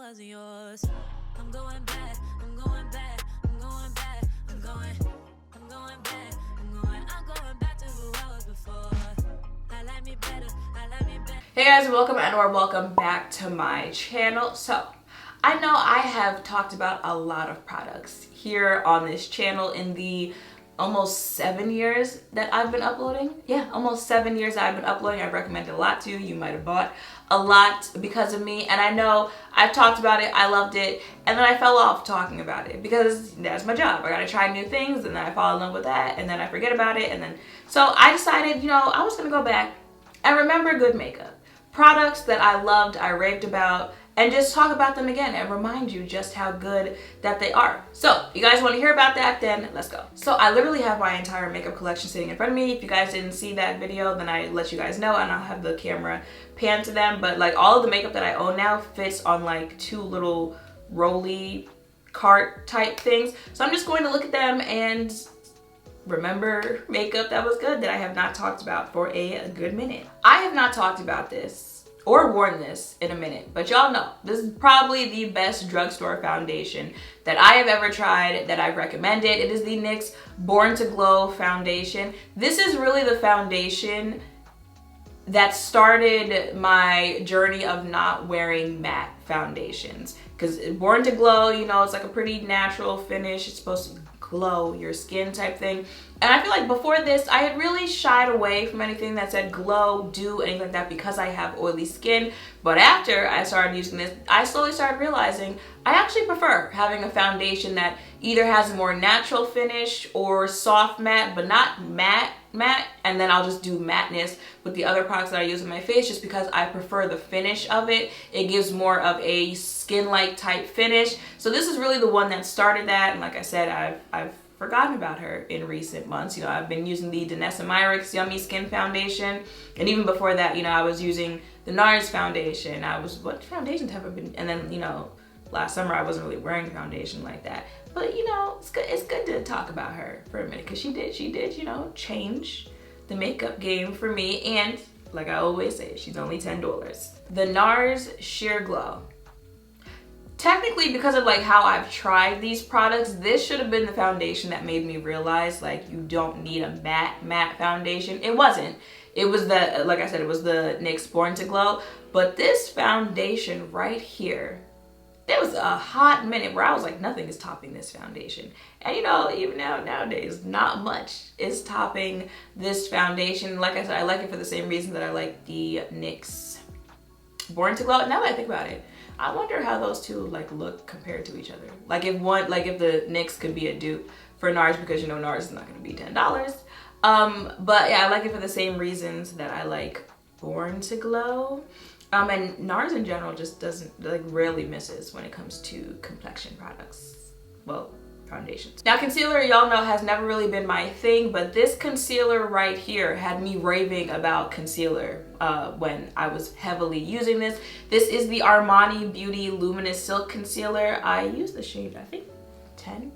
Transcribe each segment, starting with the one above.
wasn't yours. I'm going back, I'm going back, I'm going back, I'm going back, I'm going back to who I was before. I like me better, I like me better. Hey guys, welcome or welcome back to my channel. So, I know I have talked about a lot of products here on this channel in the almost 7 years that I've been uploading. Yeah, almost 7 years that I've been uploading. I've recommended a lot to you. You might have bought a lot because of me. And I know I've talked about it, I loved it, and then I fell off talking about it because that's my job. I gotta try new things, and then I fall in love with that, and then I forget about it, and then... So I decided, you know, I was gonna go back and remember good makeup. Products that I loved, I raved about, and just talk about them again and remind you just how good that they are. So, you guys want to hear about that? Then let's go. So, I literally have my entire makeup collection sitting in front of me. If you guys didn't see that video, then I let you guys know, and I'll have the camera pan to them. But like all of the makeup that I own now fits on like two little rolly cart type things. So I'm just going to look at them and remember makeup that was good that I have not talked about for a good minute. I have not talked about this or worn this in a minute, but y'all know this is probably the best drugstore foundation that I have ever tried, that I've recommended. It is the NYX Born to Glow foundation. This is really the foundation that started my journey of not wearing matte foundations, because Born to Glow, you know, it's like a pretty natural finish. It's supposed to glow your skin type thing. And I feel like before this, I had really shied away from anything that said glow, dew, anything like that, because I have oily skin. But after I started using this, I slowly started realizing I actually prefer having a foundation that either has a more natural finish or soft matte, but not matte, and then I'll just do matteness with the other products that I use on my face, just because I prefer the finish of it. It gives more of a skin-like type finish. So this is really the one that started that, and like I said, I've forgotten about her in recent months. You know, I've been using the Danessa Myricks Yummy Skin Foundation, and even before that, you know, I was using the NARS foundation. What foundations have I been, and then, you know, last summer I wasn't really wearing foundation like that. But you know, it's good to talk about her for a minute, because she did, you know, change the makeup game for me. And like I always say, she's only $10. The NARS Sheer Glow. Technically, because of like how I've tried these products, this should have been the foundation that made me realize like you don't need a matte foundation. It wasn't. It was the, like I said, it was the NYX Born to Glow. But this foundation right here, there was a hot minute where I was like, nothing is topping this foundation. And you know, even nowadays, not much is topping this foundation. Like I said, I like it for the same reason that I like the NYX Born to Glow. Now that I think about it, I wonder how those two like look compared to each other. Like if the NYX could be a dupe for NARS, because you know NARS is not gonna be $10. But yeah, I like it for the same reasons that I like Born to Glow. And NARS in general just doesn't, like, rarely misses when it comes to complexion products. Well, foundations. Now, concealer, y'all know, has never really been my thing, but this concealer right here had me raving about concealer when I was heavily using this. This is the Armani Beauty Luminous Silk Concealer. I use the shade, I think, 10.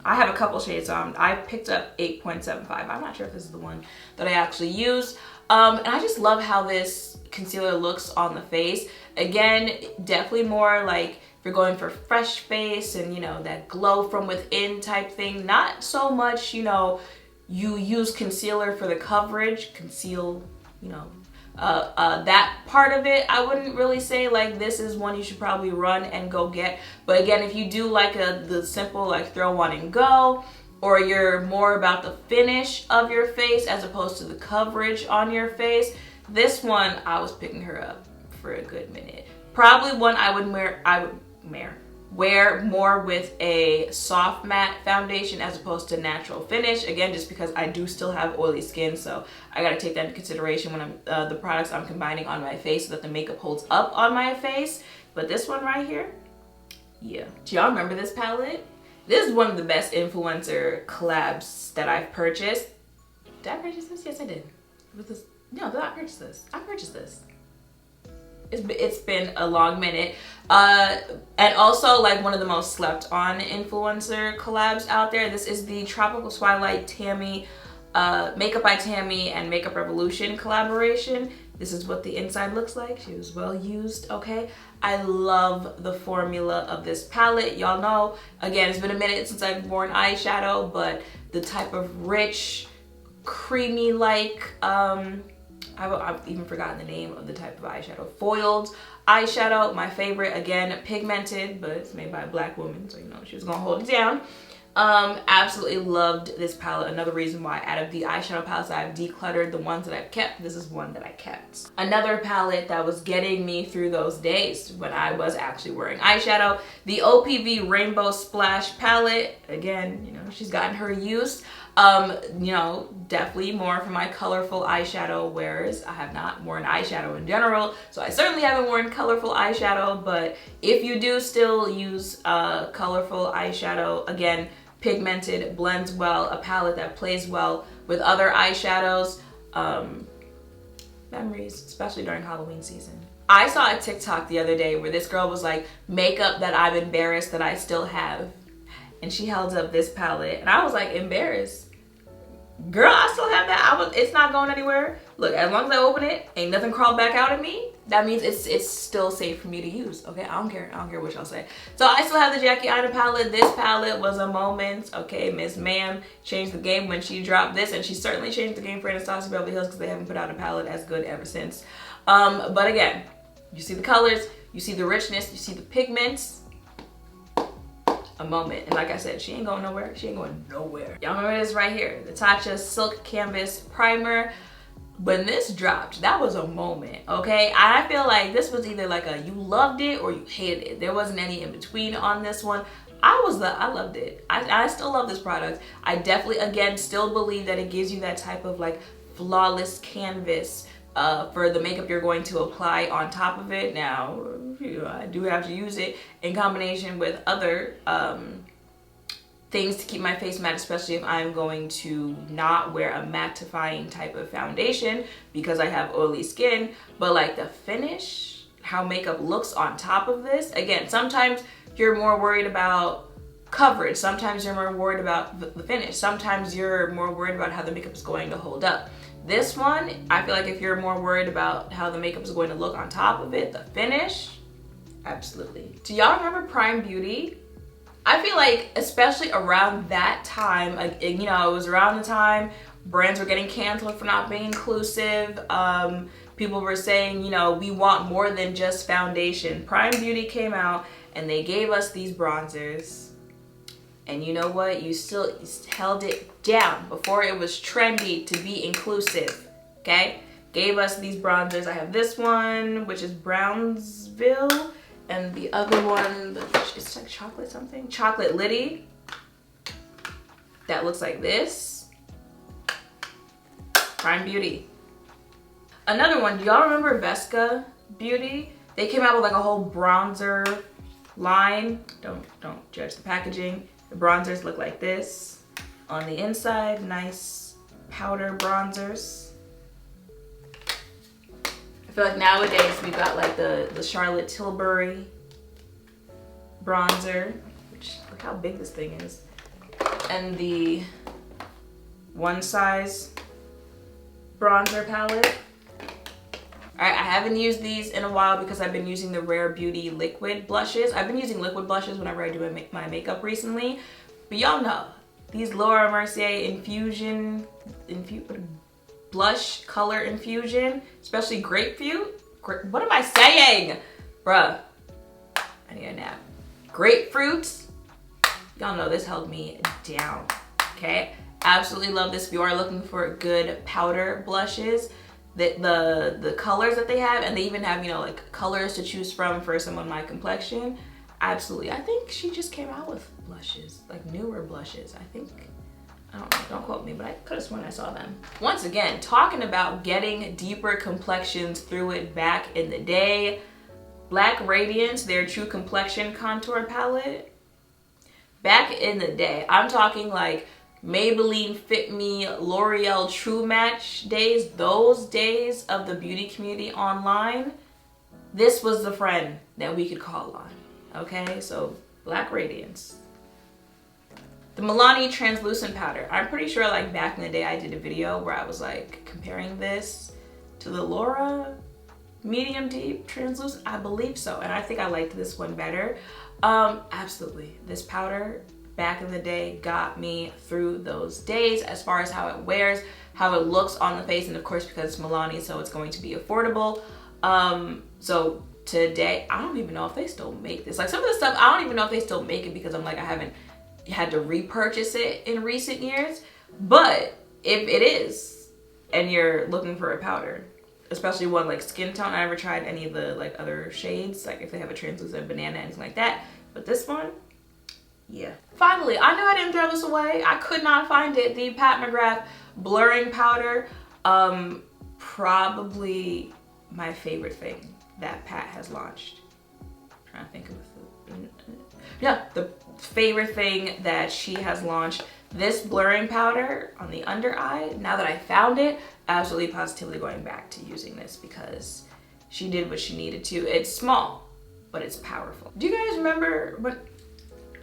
I have a couple shades on. I picked up 8.75. I'm not sure if this is the one that I actually use. And I just love how this concealer looks on the face. Again, definitely more like if you're going for fresh face and, you know, that glow from within type thing. Not so much, you know, you use concealer for the coverage, conceal, you know, that part of it. I wouldn't really say like this is one you should probably run and go get. But again, if you do like the simple like throw on and go, or you're more about the finish of your face as opposed to the coverage on your face, this one I was picking her up for a good minute. Probably one I would wear more with a soft matte foundation as opposed to natural finish. Again, just because I do still have oily skin, so I gotta take that into consideration when I'm the products I'm combining on my face so that the makeup holds up on my face. But this one right here, yeah. Do y'all remember this palette? This is one of the best influencer collabs that I've purchased. Did I purchase this? Yes, I did. With this? No, did I purchase this? I purchased this. It's been a long minute. And also like one of the most slept on influencer collabs out there. This is the Tropical Twilight Tammy Makeup by Tammy and Makeup Revolution collaboration. This is what the inside looks like. She was well used, okay? I love the formula of this palette. Y'all know, again, it's been a minute since I've worn eyeshadow, but the type of rich, creamy-like, I've even forgotten the name of the type of eyeshadow. Foiled eyeshadow, my favorite. Again, pigmented, but it's made by a black woman, so you know she was gonna hold it down. Absolutely loved this palette. Another reason why out of the eyeshadow palettes that I've decluttered, the ones that I've kept, this is one that I kept. Another palette that was getting me through those days when I was actually wearing eyeshadow, the OPV Rainbow Splash palette. Again, you know, she's gotten her use. You know, definitely more for my colorful eyeshadow wearers. I have not worn eyeshadow in general, so I certainly haven't worn colorful eyeshadow, but if you do still use colorful eyeshadow, again, pigmented, blends well, a palette that plays well with other eyeshadows. Memories, especially during Halloween season. I saw a TikTok the other day where this girl was like, makeup that I'm embarrassed that I still have. And she held up this palette and I was like, embarrassed? Girl, I still have that. It's not going anywhere. Look, as long as I open it, ain't nothing crawled back out at me. That means it's still safe for me to use. Okay, I don't care what y'all say. So I still have the Jackie Aina palette. This palette was a moment. Okay, Miss Ma'am changed the game when she dropped this, and she certainly changed the game for Anastasia Beverly Hills because they haven't put out a palette as good ever since. But again, you see the colors, you see the richness, you see the pigments. A moment. And like I said, she ain't going nowhere. She ain't going nowhere. Y'all remember this right here, the Tatcha Silk Canvas Primer. When this dropped, that was a moment, okay? I feel like this was either like a you loved it or you hated it. There wasn't any in between on this one. I loved it. I still love this product. I definitely, again, still believe that it gives you that type of like flawless canvas for the makeup you're going to apply on top of it. Now, you know, I do have to use it in combination with other things to keep my face matte, especially if I'm going to not wear a mattifying type of foundation because I have oily skin. But like the finish, how makeup looks on top of this, again, sometimes you're more worried about coverage, sometimes you're more worried about the finish, sometimes you're more worried about how the makeup is going to hold up. This one, I feel like if you're more worried about how the makeup is going to look on top of it, the finish, absolutely. Do y'all remember Prime Beauty? I feel like, especially around that time, you know, it was around the time brands were getting canceled for not being inclusive. People were saying, you know, we want more than just foundation. Prime Beauty came out and they gave us these bronzers. And you know what? You still held it down before it was trendy to be inclusive, okay? Gave us these bronzers. I have this one, which is Brownsville, and the other one, it's like chocolate something. Chocolate Liddy. That looks like this. Prime Beauty. Another one, do y'all remember Vesca Beauty? They came out with like a whole bronzer line. Don't judge the packaging. The bronzers look like this. On the inside, nice powder bronzers. I feel like nowadays we've got like the Charlotte Tilbury bronzer, which look how big this thing is. And the One Size bronzer palette. Alright, I haven't used these in a while because I've been using the Rare Beauty liquid blushes. I've been using liquid blushes whenever I do my makeup recently. But y'all know, these Laura Mercier blush color infusion, especially grapefruit. What am I saying? Bruh, I need a nap. Grapefruit. Y'all know this held me down, okay? Absolutely love this. If you are looking for good powder blushes, the colors that they have, and they even have, you know, like colors to choose from for someone my complexion. Absolutely. I think she just came out with blushes, like newer blushes. I think, I don't know, don't quote me, but I could have sworn I saw them. Once again, talking about getting deeper complexions through it back in the day, Black Radiance, their True Complexion Contour Palette. Back in the day, I'm talking like Maybelline Fit Me, L'Oreal True Match days, those days of the beauty community online, this was the friend that we could call on, okay? So, Black Radiance. The Milani Translucent Powder. I'm pretty sure like back in the day I did a video where I was like comparing this to the Laura medium deep translucent, I believe so, and I think I liked this one better. Absolutely, this powder back in the day got me through those days as far as how it wears, how it looks on the face, and of course because it's Milani, so it's going to be affordable. So today, I don't even know if they still make this. Like some of the stuff, I don't even know if they still make it because I'm like, I haven't had to repurchase it in recent years. But if it is, and you're looking for a powder, especially one like skin tone, I never tried any of the like other shades, like if they have a translucent banana, anything like that. But this one, yeah. Finally, I know I didn't throw this away. I could not find it. The Pat McGrath blurring powder, probably my favorite thing that Pat has launched. I'm trying to think of the favorite thing that she has launched. This blurring powder on the under eye, now that I found it, absolutely positively going back to using this because she did what she needed to. It's small, but it's powerful. Do you guys remember when,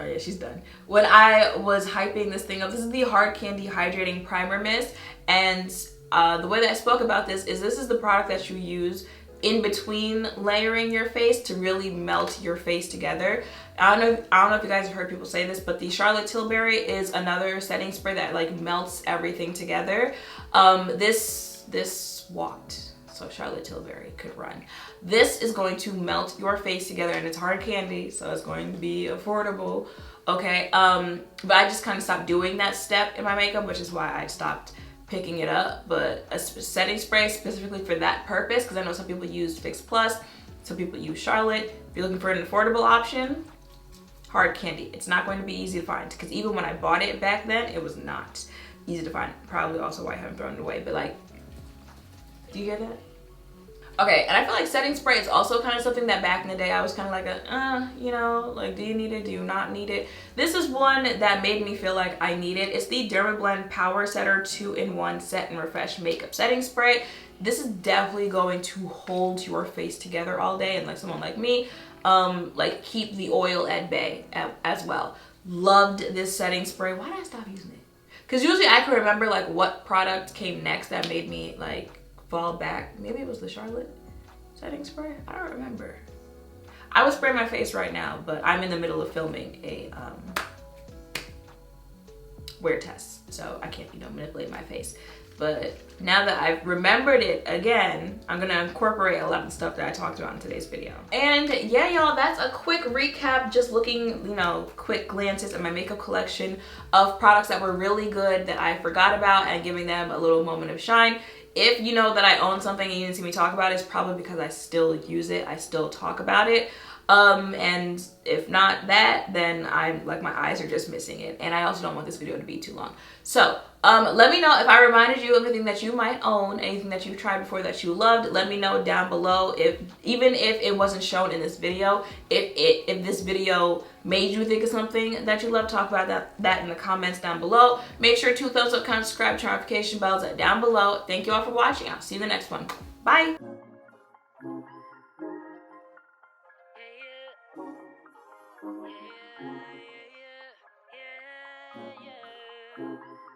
oh yeah, she's done. When I was hyping this thing up, this is the Hard Candy Hydrating Primer Mist, and the way that I spoke about this is the product that you use in between layering your face to really melt your face together. I don't know if you guys have heard people say this, but the Charlotte Tilbury is another setting spray that like melts everything together. This walked, so Charlotte Tilbury could run. This is going to melt your face together, and it's hard candy, so it's going to be affordable. Okay, but I just kind of stopped doing that step in my makeup, which is why I stopped picking it up. But a setting spray specifically for that purpose, because I know some people use Fix Plus, some people use Charlotte. If you're looking for an affordable option, Hard Candy. It's not going to be easy to find, because even when I bought it back then, it was not easy to find. Probably also why I haven't thrown it away, but like, do you get that? Okay, and I feel like setting spray is also kind of something that back in the day I was kind of like you know, like, do you need it, do you not need it? This is one that made me feel like I need it. It's the Dermablend Power Setter 2-in-1 Set and Refresh Makeup Setting Spray. This is definitely going to hold your face together all day, and like someone like me, like keep the oil at bay as well. Loved this setting spray. Why did I stop using it? Because usually I can remember like what product came next that made me like fall back. Maybe it was the Charlotte setting spray. I don't remember. I would spray my face right now, but I'm in the middle of filming a wear test, so I can't, you know, manipulate my face. But now that I've remembered it again, I'm gonna incorporate a lot of the stuff that I talked about in today's video. And yeah, y'all, that's a quick recap, just looking, you know, quick glances at my makeup collection of products that were really good that I forgot about and giving them a little moment of shine. If you know that I own something and you didn't see me talk about it, it's probably because I still use it, I still talk about it. And if not that, then I'm like, my eyes are just missing it. And I also don't want this video to be too long. So let me know if I reminded you of anything that you might own, anything that you've tried before that you loved. Let me know down below, even if it wasn't shown in this video, if this video made you think of something that you love, talk about that in the comments down below. Make sure to thumbs up, comment, subscribe, turn notification bells down below. Thank you all for watching. I'll see you in the next one. Bye.